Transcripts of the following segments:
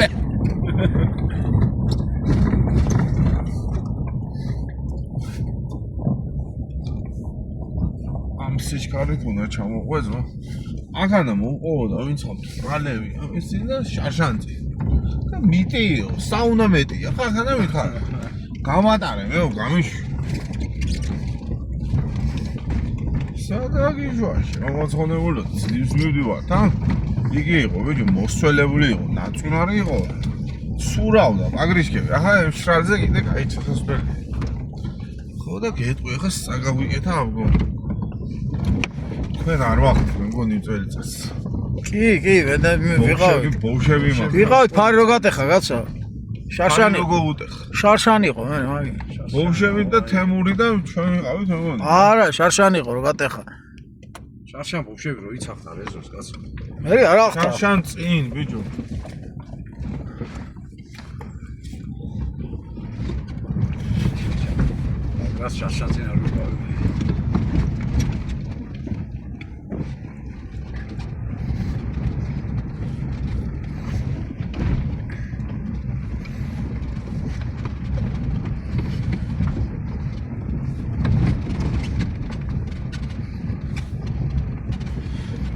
მე. ამ სიჩქარით უნდა ჩამოყვეზო. აქანა მომყოვდა ვინც ბრალები, ეს და შარშანწი. და მიტიო, საუნა მეტია. ხა ახანა მიხარ. გამატარე მეო გამიშვი. საგაგიჟვაში, რაღაც ხონებულო ძლივს მივდივარ თან. იგი იყო, ბიჭო, მოსწველებული იყო, ნაწუნარი იყო. სურავდა აგრიშკები. ახლა შრალზე კიდე კაი ცოცხლები. ხო და გეტყვი, ახლა საგაგვიკეთა ამგო. თქვენ არ ვახდით, მეგონი წელიწადს. კი, ვიყავით. ბოუშები მაგ. ვიყავით ფარი რო გატეხა, კაცო. შარშანი. როგორ უტეხა? შარშანი იყო, მე მაგ. ბოუშები და თემური და ჩვენ ვიყავით, მეგონი. არა, შარშანი იყო რო გატეხა. შარშან ბოშები რო იცახდა რეზოს კაცო. მე არ ახტა. შარშან წინ, ბიჭო. გას შარშან წინ არ ვიყავი.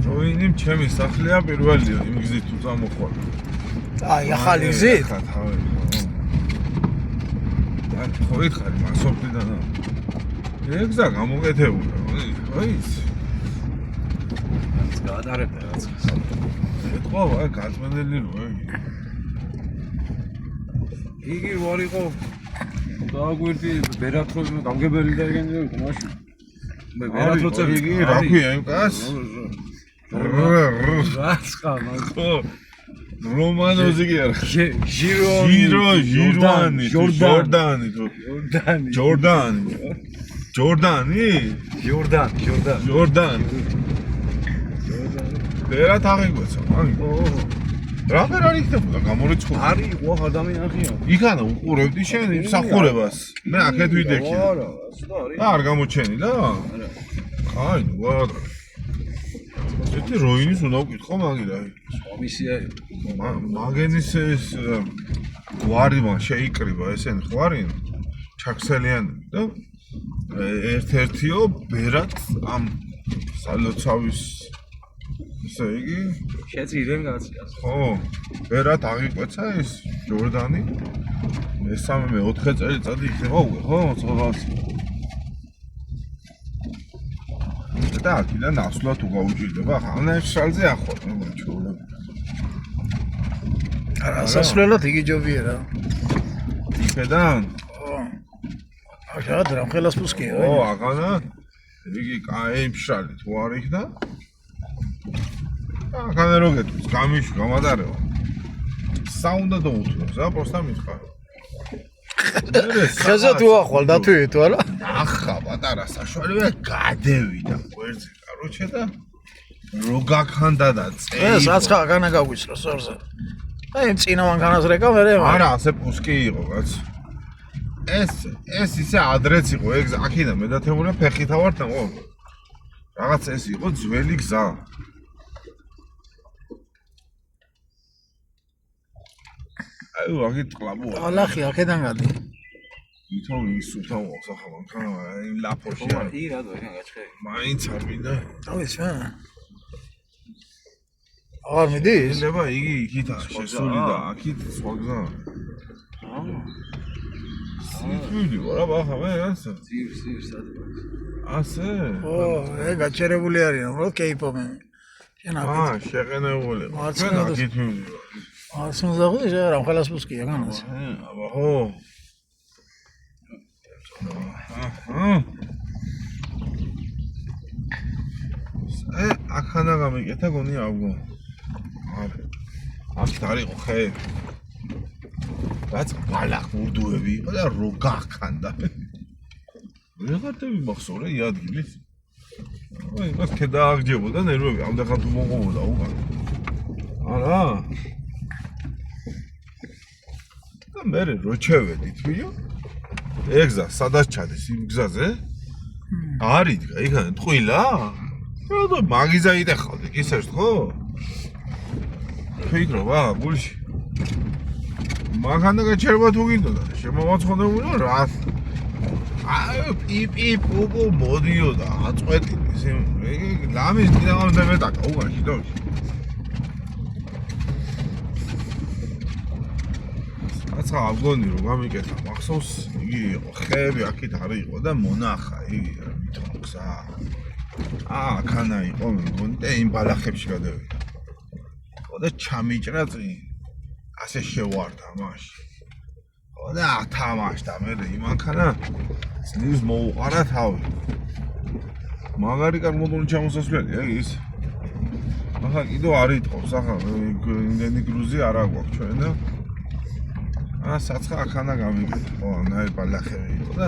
როინიმ ჩემი სახლია პირველია იმ გზით თუ წამოხვალ. აი, ახალი გზით. და ხო ითხარი მასოფლიდან. ეგზა გამოკეთებულა. აი ის. რაც გაატარებდა რაც. ეთყობა გაწმენდელი როა. იგი ვარ იყო დააგვირდი ბერათროს გამგებელი და ეგენზე მაშინ. მე ბერათროზე იგი რა ქვია იმ კაც? რაც ხამა. ხო. რომანოზი კი არა. ჟირვანი. ჯორდანი. ბერათ აღიგვეცა, აი. რა ვერ არ იქნებოდა გამორიცხული. არის ყო ადამიანია. იქანა უყურებდი შენ მსახურებას. მე აქეთ ვიდექი. არა, და არ გამოჩენი და? არა. აი, ვარ. ეს როინის უნდა ვკითხო მაგირა. მისია მაგენის ეს გვარი მან შეიკრიბა ესენი ხვარინ ჩაქსელიანი და ერთ-ერთიო ბერად ამ სალოცავის ესე იგი შეწირენ გაციას. ხო, ბერად აღიკვეცა ეს ჯორდანი. მესამე მეოთხე წელიწადი იქნება უკვე, ხო, ცოტას. და აქედან ნაცვლად უგაუჭირდება, ახლა შალზე ახვალ, მე ჩაოლებ. არა, სასვლელად იგი ჯობია რა. იქედან? ხო. ახლა დრამხელას პუსკია. ო, აღანა. იგი კაი მშრალი თუ არ იქნა? ახლა როგეთქვის, გამიშვი, გამატარევა. საუნდა დაუთროს, რა, პროსტა მითხარ. ხეზე თუ ახვალ დათვიე თუ არა? ახლა პატარა საშუალება გადევიდა კვერზე, კაროჩე და რო გაქანდა და წელი. ეს აცხა განა გაგვიცროს ორზე. აი წინა მანქანას რეკა მე არა, ასე პუსკი იყო, კაც. ეს ისე ადრეც იყო, ეგ აქედან მე და თემურა ფეხითა ვარ თან, ხო? რაღაც ეს იყო ძველი გზა. აი, ვაგით კლაბოა. ალახი აქედან გადი. ვითომ ის უთან ვახსახა მანქანა, აი ლაფოში არა. კი რა დო, გაჩხერი. მაინც არ მინდა. თავის რა. აღარ მიდის? შეიძლება იგი იქითაა შესული და აქით სხვა გზა. სიტვიდი ვარა ბახა მე ასე. სივ სადმე. ასე? ო, გაჩერებული არიან, უბრალოდ კეიპობ მე. შენ აქ. შეყენებული. მარცხენა ჩვენ აქით მივდივარ. არცუნ ზაღუდი რა რამხელას პუსკია განაც. აბა ხო. აქანა გამიკეთა გონი აღვო. არა. აქ არ იყო ხე. რაც ბალახ ურდუები იყო და რო გახანდა. ვეღარტები მახსოვრე იადგილით. აი, მას ქედააღჯებოდა ნერვები, ამდახან თუ მოყოვოდა უკან. არა. და მე რო ჩევედით, ვიო? ეგზა, სადაც ჩადეს იმ გზაზე? არ იდგა, იქან ტყუილა? და მაგიზა იდეხავდი, ისევ ხო? ფიქრობა, გულში. მანქანა გაჩერება თუ გინდოდა შემოვაცხონებული რა აი პიპი პუპუ მოდიოდა აწყვეტი ესე ლამის დინამამდე მეტაკა უგანში დავში აცა ავგონი რომ გამიკეთა მახსოვს იგი იყო ხეები აქეთ არ იყო და მონახა იგი ვითომ გზა აქანა იყო მეგონი და იმ ბალახებში გადავიდა და ჩამიჭრა წინ ასე შევარდა მაშინ და ათამაშდა მე იმანქანა ძნებს მოუყარა თავი მაგარი კარგმოდული ჩამოსასვლელია ის ახლა კიდევ არ იტყობს ახლა იმდენი გრუზი არ აგვაქვს ჩვენ და საცხა აქანა გამიგეთ ხო ნაი ბალახები იყო და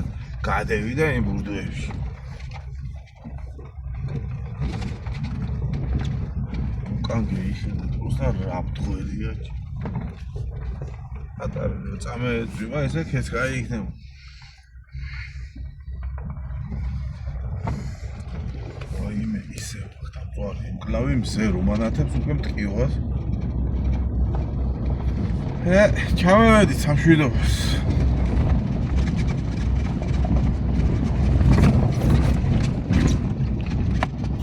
გადევიდა იმ ბურდუებში კანგი ისინი უბრალოდ რაფთხოვია ატარ წამე ძიმა ესე ქეს კაი იქნება აი მე ისე ვახტავარი კლავი მზე რომ ანათებს უკვე მტკივას ჩამოვედი სამშვიდობას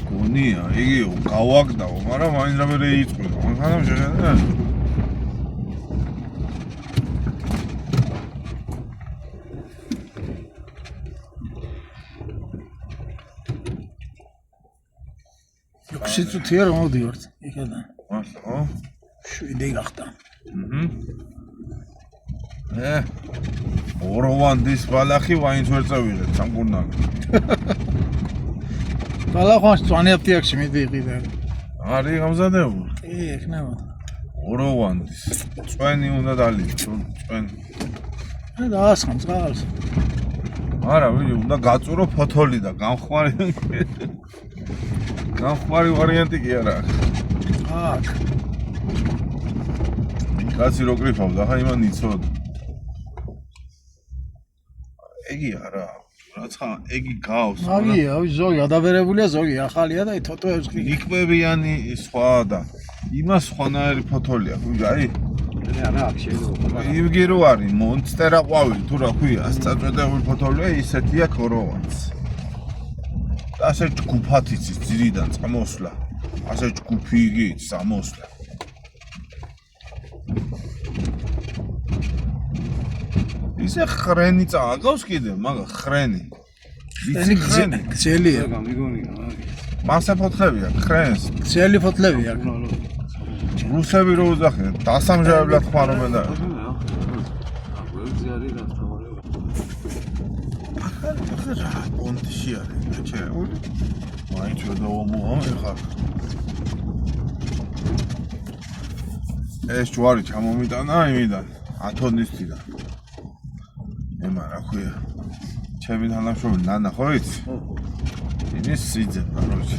გონია იგი გავაგდაო მაგრამ მაინც რამე იწყო მანქანა შეხედა Შეწუთია რომ მოვდივართ იქიდან. ხო? 7 გახდა. ოროვანდის ბალახი ვაინც ვერ წავიღეთ სამკურნალო. ბალახს წვანი აფთიაქში მიდიღიდა. არის გამზადებული. კი, ეხნება. ოროვანდის. წვენი უნდა დალიჭო, წვენი. და ასხამ წყალს. არა, ვიდი, უნდა გაწურო ფოთოლი და გამხვარი. გამხვარი ვარიანტი კი არა. აქ. კაცი რო კრიფავდა, ხა იმან იცოდ. ეგი არა, რაცა ეგი გავს. აგია, ზოგი ადაბერებულია, ზოგი ახალია და თოტოებს კი. იკვებიანი სხვა და იმას სხვანაირი ფოთოლი აქვს, ვიდი, აი. არა, აქ შეიძლება. ივგი რო არის, მონსტერა ყვავილი, თუ რა ქვია, წაწვეტებული ფოთოლია, ისეთია ქოროვანს. ასე ჯგუფად იცის ძირიდან წამოსვლა. ასე ჯგუფი იგიც წამოსვლა. ისე ხრენი წააგავს კიდე, მაგა ხრენი. ხრენი გძელია. გამიგონია. მასა ფოთლებია, ხრენს. გძელი ფოთლები აქვს. რუსები რო უძახიან, დასამჟავებლად ხმარობენ და გვერდზე არის რა თქმა უნდა. ახლა პონტში არის, გაჩერებული. მაინც ვერ დავამოვა ხარ. ეს ჯვარი ჩამომიტანა იმიდან, ათონისტიდან. ემა რა ქვია? ჩემი თანამშრომელი ნანა ხო იცი? იმის სიძე ბაროჩი.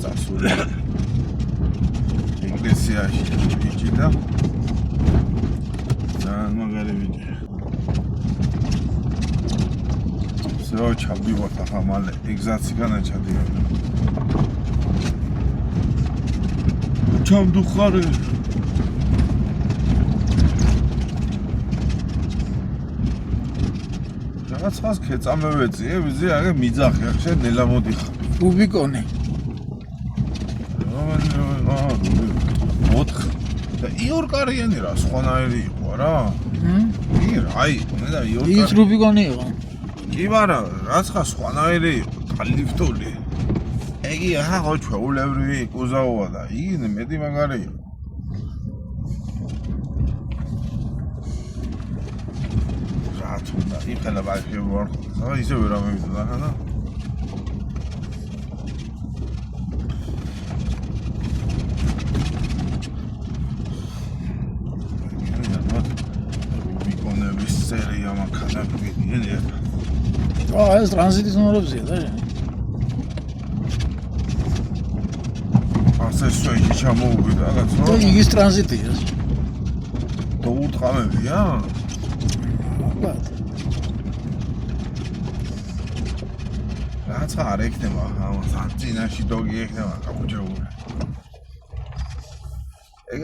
წასული. ეკლესიაში იჭიდა. და მაგარი ვიდი. всё, ჩავდივართ ახლა მალე ეგზაციგანა ჩავდივართ. ჩამდუხარე. რაღაცას ქეწამევეწიე, ვიზი აგე მიძახი, ახ შენ ნელა მოდიხარ. რუბიკონი. ოთხ და იორკარიანი რა, სხვანაირი იყო რა. კი, აი, მე და ის იორკარი. რუბიკონი იყო. კი, მაგრამ რაცხა სხვანაირი იყო, ხალიფტული. ეგი ახლა ხო ჩვეულებრივი კუზაოა და იგი მეტი მაგარი იყო. რა თუნდა, იფელა ბალხები ვარ ხო? და ისე ვერ ამევიდა ხანა. რუბიკონების სერია მანქანა გვიდნენ ერთა. ეს ტრანზიტის ნომრებზია და. ასე სვეიში ჩამოუვიდა რაღაცა. და იგის ტრანზიტია. და ურტყამებია? ალბათ. რაცა არ ექნება, ამას ან წინაში დოგი ექნება, კაპუჩეული. ეგ